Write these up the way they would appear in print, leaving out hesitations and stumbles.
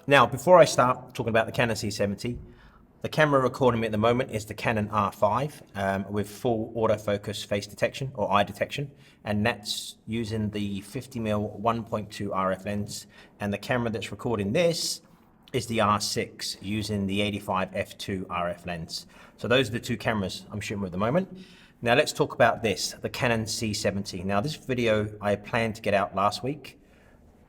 Now, before I start talking about the Canon C70, the camera recording me at the moment is the Canon R5 with full autofocus face detection or eye detection, and that's using the 50mm 1.2 RF lens. And the camera that's recording this is the R6 using the 85 f2 RF lens. So those are the two cameras I'm shooting with at the moment. Now let's talk about this, the Canon C70. Now this video I planned to get out last week,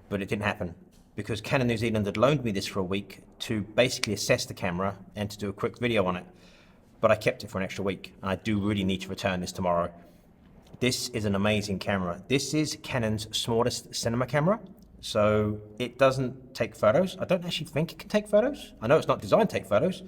but it didn't happen because Canon New Zealand had loaned me this for a week to basically assess the camera and to do a quick video on it. But I kept it for an extra week, and I do really need to return this tomorrow. This is an amazing camera. This is Canon's smallest cinema camera, so it doesn't take photos. I don't actually think it can take photos. I know it's not designed to take photos.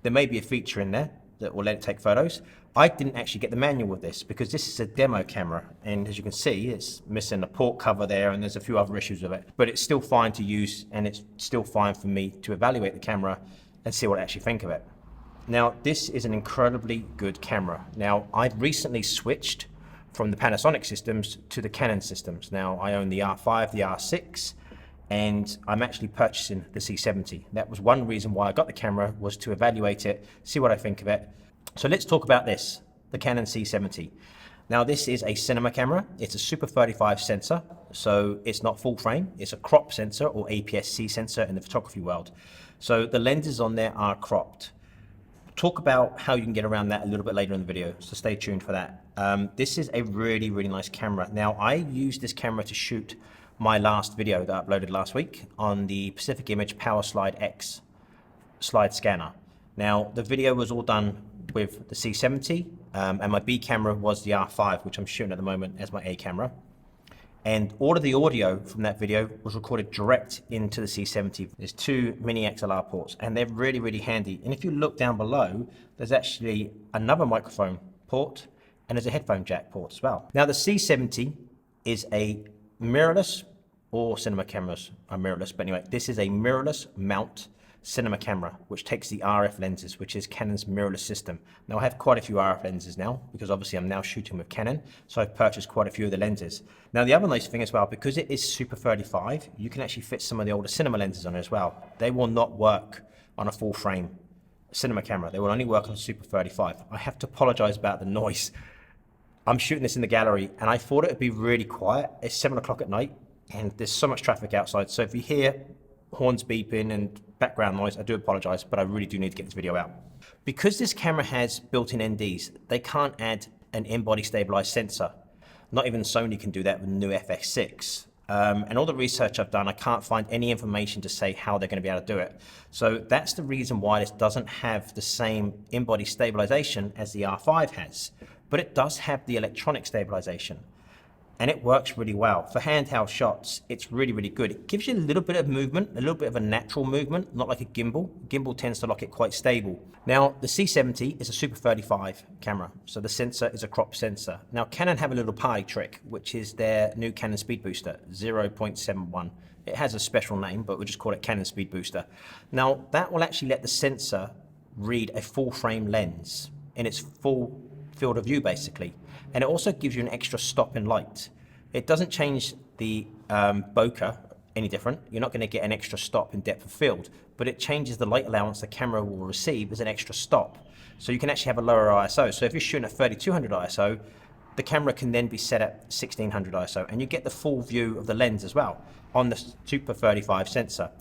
There may be a feature in there that will let it take photos. I didn't actually get the manual with this because this is a demo camera, and as you can see, it's missing a port cover there, and there's a few other issues with it, but it's still fine to use, and it's still fine for me to evaluate the camera and see what I actually think of it. Now, this is an incredibly good camera. Now, I've recently switched from the Panasonic systems to the Canon systems. Now, I own the R5, the R6, and I'm actually purchasing the C70. That was one reason why I got the camera, was to evaluate it, see what I think of it. So let's talk about this, the Canon C70. Now this is a cinema camera. It's a Super 35 sensor, so it's not full frame. It's a crop sensor or APS-C sensor in the photography world. So the lenses on there are cropped. Talk about how you can get around that a little bit later in the video, so stay tuned for that. This is a really, really nice camera. Now I used this camera to shoot my last video that I uploaded last week on the Pacific Image Power Slide X slide scanner. Now the video was all done with the C70 and my B camera was the R5, which I'm shooting at the moment as my A camera. And all of the audio from that video was recorded direct into the C70. There's two mini XLR ports and they're really, really handy. And if you look down below, there's actually another microphone port and there's a headphone jack port as well. Now the C70 is a mirrorless, all cinema cameras are mirrorless, but anyway, this is a mirrorless mount cinema camera, which takes the RF lenses, which is Canon's mirrorless system. Now I have quite a few RF lenses now, because obviously I'm now shooting with Canon, so I've purchased quite a few of the lenses. Now the other nice thing as well, because it is Super 35, you can actually fit some of the older cinema lenses on it as well. They will not work on a full frame cinema camera. They will only work on Super 35. I have to apologize about the noise. I'm shooting this in the gallery, and I thought it would be really quiet. It's 7 o'clock at night, and there's so much traffic outside, so if you hear horns beeping and background noise, I do apologize, but I really do need to get this video out. Because this camera has built-in NDs, they can't add an in-body stabilized sensor. Not even Sony can do that with the new FX6. And all the research I've done, I can't find any information to say how they're going to be able to do it. So that's the reason why this doesn't have the same in-body stabilization as the R5 has, but it does have the electronic stabilization. And it works really well. For handheld shots, it's really, really good. It gives you a little bit of movement, a little bit of a natural movement, not like a gimbal. Gimbal tends to lock it quite stable. Now, the C70 is a Super 35 camera, so the sensor is a crop sensor. Now, Canon have a little party trick, which is their new Canon Speed Booster, 0.71. It has a special name, but we'll just call it Canon Speed Booster. Now, that will actually let the sensor read a full frame lens in its full field of view, basically. And it also gives you an extra stop in light. It doesn't change the bokeh any different. You're not going to get an extra stop in depth of field, but it changes the light allowance the camera will receive as an extra stop. So you can actually have a lower ISO. So if you're shooting at 3200 ISO, the camera can then be set at 1600 ISO, and you get the full view of the lens as well on the Super 35 sensor.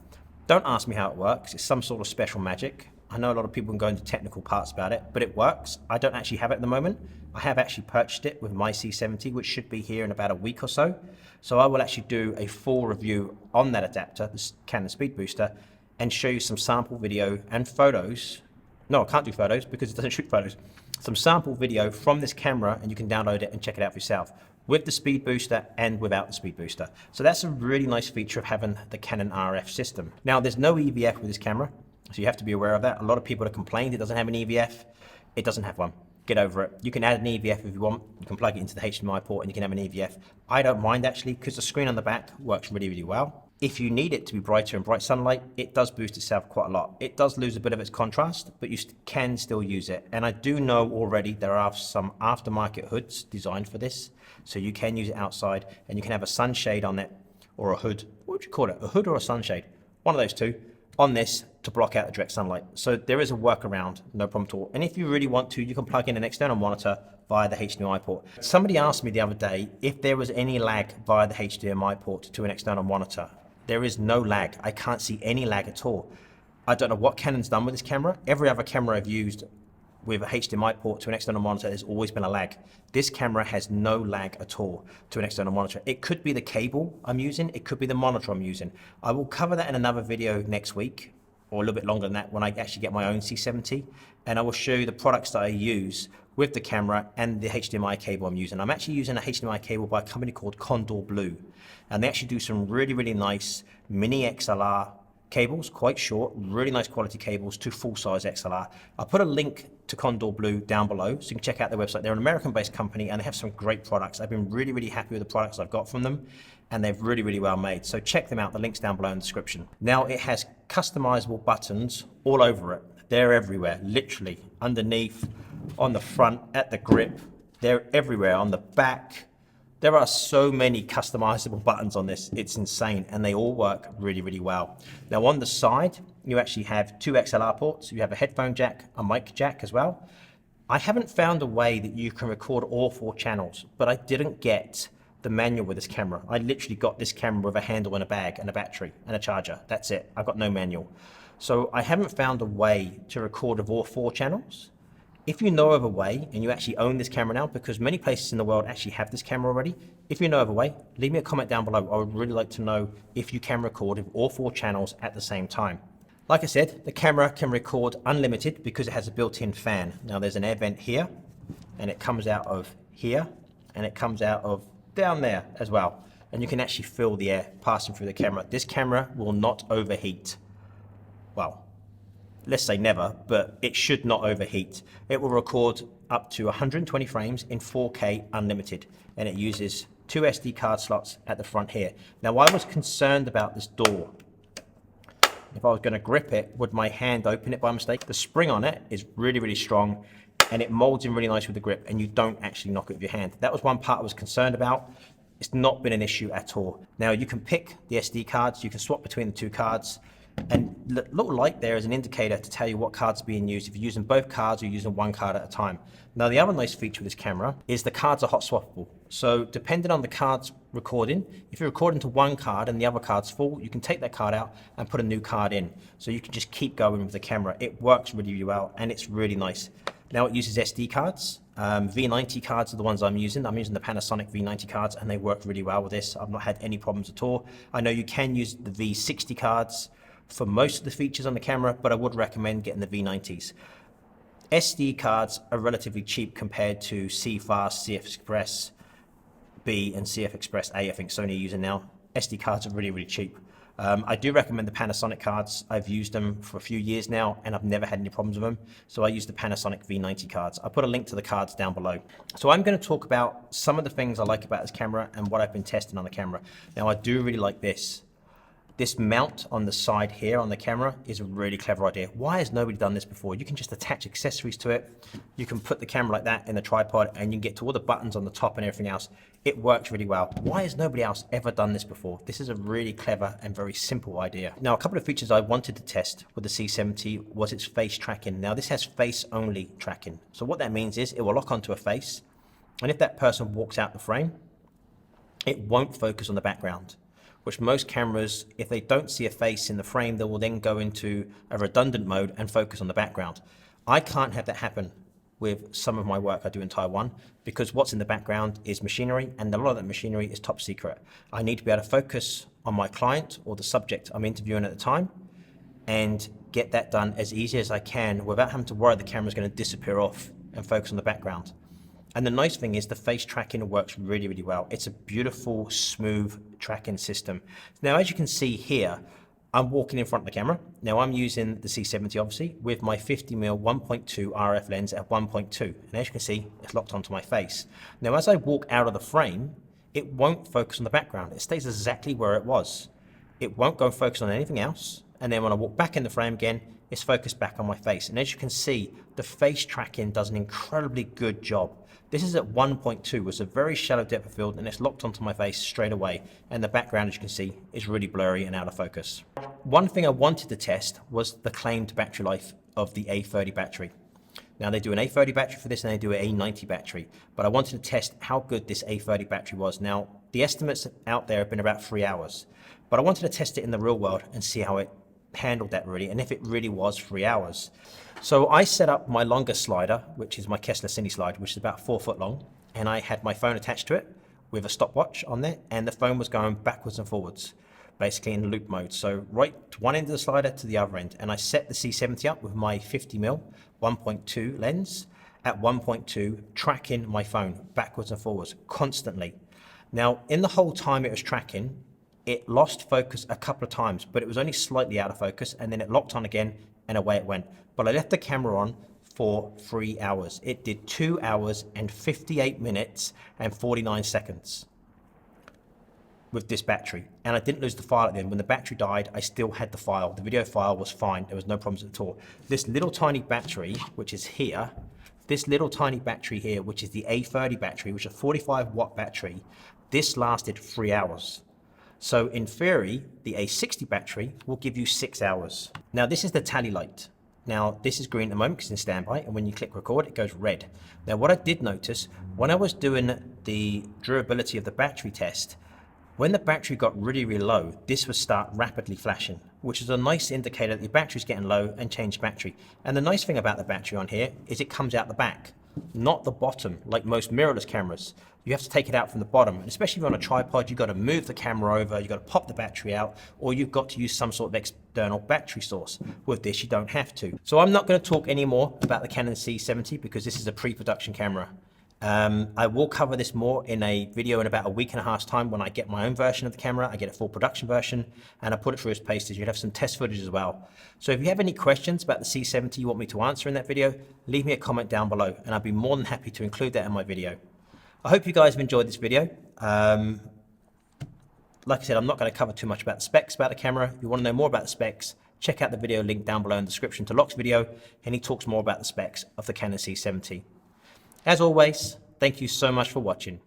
Don't ask me how it works. It's some sort of special magic. I know a lot of people can go into technical parts about it, but it works. I don't actually have it at the moment. I have actually purchased it with my C70, which should be here in about a week or so. So I will actually do a full review on that adapter, the Canon Speed Booster, and show you some sample video and photos. No, I can't do photos because it doesn't shoot photos. Some sample video from this camera, and you can download it and check it out for yourself, with the Speed Booster and without the Speed Booster. So that's a really nice feature of having the Canon RF system. Now, there's no EVF with this camera, so you have to be aware of that. A lot of people have complained it doesn't have an EVF. It doesn't have one. Get over it. You can add an EVF if you want. You can plug it into the HDMI port and you can have an EVF. I don't mind actually, because the screen on the back works really, really well. If you need it to be brighter in bright sunlight, it does boost itself quite a lot. It does lose a bit of its contrast, but you can still use it. And I do know already there are some aftermarket hoods designed for this, so you can use it outside, and you can have a sunshade on it, or a hood. What would you call it? A hood or a sunshade? One of those two. on this to block out the direct sunlight. So there is a workaround, no problem at all. And if you really want to, you can plug in an external monitor via the HDMI port. Somebody asked me the other day if there was any lag via the HDMI port to an external monitor. There is no lag. I can't see any lag at all. I don't know what Canon's done with this camera. Every other camera I've used with a HDMI port to an external monitor, there's always been a lag. This camera has no lag at all to an external monitor. It could be the cable I'm using, it could be the monitor I'm using. I will cover that in another video next week, or a little bit longer than that, when I actually get my own C70, and I will show you the products that I use with the camera and the HDMI cable I'm using. I'm actually using a HDMI cable by a company called KONDOR Blue, and they actually do some really, really nice mini XLR cables, quite short, really nice quality cables to full-size XLR. I'll put a link to KONDOR Blue down below so you can check out their website. They're an American-based company and they have some great products. I've been really, really happy with the products I've got from them, and they're really, really well made. So check them out. The link's down below in the description. Now it has customizable buttons all over it. They're everywhere, literally, underneath, on the front, at the grip. They're everywhere, on the back. There are so many customizable buttons on this, it's insane, and they all work really, really well. Now on the side, you actually have two XLR ports, you have a headphone jack, a mic jack as well. I haven't found a way that you can record all 4 channels, but I didn't get the manual with this camera. I literally got this camera with a handle and a bag and a battery and a charger. That's it, I've got no manual. So I haven't found a way to record of all 4 channels. If you know of a way, and you actually own this camera now, because many places in the world actually have this camera already, if you know of a way, leave me a comment down below. I would really like to know if you can record with all 4 channels at the same time. Like I said, the camera can record unlimited because it has a built-in fan. Now there's an air vent here, and it comes out of here, and it comes out of down there as well. And you can actually feel the air passing through the camera. This camera will not overheat. Well, let's say never, but it should not overheat. It will record up to 120 frames in 4K unlimited, and it uses 2 SD card slots at the front here. Now I was concerned about this door. If I was going to grip it, would my hand open it by mistake? The spring on it is really, really strong, and it molds in really nice with the grip, and you don't actually knock it with your hand. That was one part I was concerned about. It's not been an issue at all. Now you can pick the SD cards, you can swap between the 2 cards, and the little light there is an indicator to tell you what card's being used, if you're using both cards or you're using 1 card at a time. Now the other nice feature with this camera is the cards are hot swappable. So depending on the card's recording, if you're recording to 1 card and the other card's full, you can take that card out and put a new card in. So you can just keep going with the camera. It works really, really well, and it's really nice. Now it uses SD cards. V90 cards are the ones I'm using. I'm using the Panasonic V90 cards, and they work really well with this. I've not had any problems at all. I know you can use the V60 cards for most of the features on the camera, but I would recommend getting the V90s. SD cards are relatively cheap compared to CFast, CF Express B and CF Express A, I think Sony are using now. SD cards are really, really cheap. I do recommend the Panasonic cards. I've used them for a few years now, and I've never had any problems with them. So I use the Panasonic V90 cards. I'll put a link to the cards down below. So I'm going to talk about some of the things I like about this camera and what I've been testing on the camera. Now I do really like this. This mount on the side here on the camera is a really clever idea. Why has nobody done this before? You can just attach accessories to it. You can put the camera like that in the tripod, and you can get to all the buttons on the top and everything else. It works really well. Why has nobody else ever done this before? This is a really clever and very simple idea. Now, a couple of features I wanted to test with the C70 was its face tracking. Now, this has face only tracking. So what that means is it will lock onto a face, and if that person walks out the frame, it won't focus on the background, which most cameras, if they don't see a face in the frame, they will then go into a redundant mode and focus on the background. I can't have that happen with some of my work I do in Taiwan, because what's in the background is machinery, and a lot of that machinery is top secret. I need to be able to focus on my client or the subject I'm interviewing at the time and get that done as easy as I can without having to worry the camera's going to disappear off and focus on the background. And the nice thing is the face tracking works really, really well. It's a beautiful, smooth tracking system. Now, as you can see here, I'm walking in front of the camera. Now, I'm using the C70, obviously, with my 50mm 1.2 RF lens at 1.2. And as you can see, it's locked onto my face. Now, as I walk out of the frame, it won't focus on the background. It stays exactly where it was. It won't go focus on anything else and then when I walk back in the frame again, it's focused back on my face. And as you can see, the face tracking does an incredibly good job. This is at 1.2, it's a very shallow depth of field, and it's locked onto my face straight away. And the background, as you can see, is really blurry and out of focus. One thing I wanted to test was the claimed battery life of the A30 battery. Now they do an A30 battery for this and they do an A90 battery, but I wanted to test how good this A30 battery was. Now the estimates out there have been about 3 hours, but I wanted to test it in the real world and see how it handled that really, and if it really was 3 hours. So I set up my longest slider, which is my Kessler Cine slide, which is about 4 foot long, and I had my phone attached to it with a stopwatch on there, and the phone was going backwards and forwards, basically in loop mode. So right to one end of the slider to the other end, and I set the C70 up with my 50mm 1.2 lens at 1.2, tracking my phone backwards and forwards constantly. Now in the whole time it was tracking, it lost focus a couple of times, but it was only slightly out of focus, and then it locked on again and away it went. But I left the camera on for 3 hours. It did 2 hours and 58 minutes and 49 seconds with this battery, and I didn't lose the file at the end. When the battery died, I still had the file. The video file was fine. There was no problems at all. This little tiny battery, which is here, this little tiny battery here, which is the A30 battery, which is a 45-watt battery, this lasted 3 hours. So in theory, the A60 battery will give you 6 hours. Now this is the tally light. Now this is green at the moment because it's in standby, and when you click record, it goes red. Now what I did notice, when I was doing the durability of the battery test, when the battery got really, really low, this would start rapidly flashing, which is a nice indicator that your battery's getting low, and change battery. And the nice thing about the battery on here is it comes out the back, not the bottom, like most mirrorless cameras. You have to take it out from the bottom, and especially if you're on a tripod, you've got to move the camera over, you've got to pop the battery out, or you've got to use some sort of external battery source. With this, you don't have to. So I'm not going to talk any more about the Canon C70 because this is a pre-production camera. I will cover this more in a video in about a week and a half's time when I get my own version of the camera. I get a full production version and I put it through its paces. You'll have some test footage as well. So if you have any questions about the C70 you want me to answer in that video, leave me a comment down below and I'll be more than happy to include that in my video. I hope you guys have enjoyed this video. Like I said, I'm not going to cover too much about the specs about the camera. If you want to know more about the specs, check out the video link down below in the description to Locke's video, and he talks more about the specs of the Canon C70. As always, thank you so much for watching.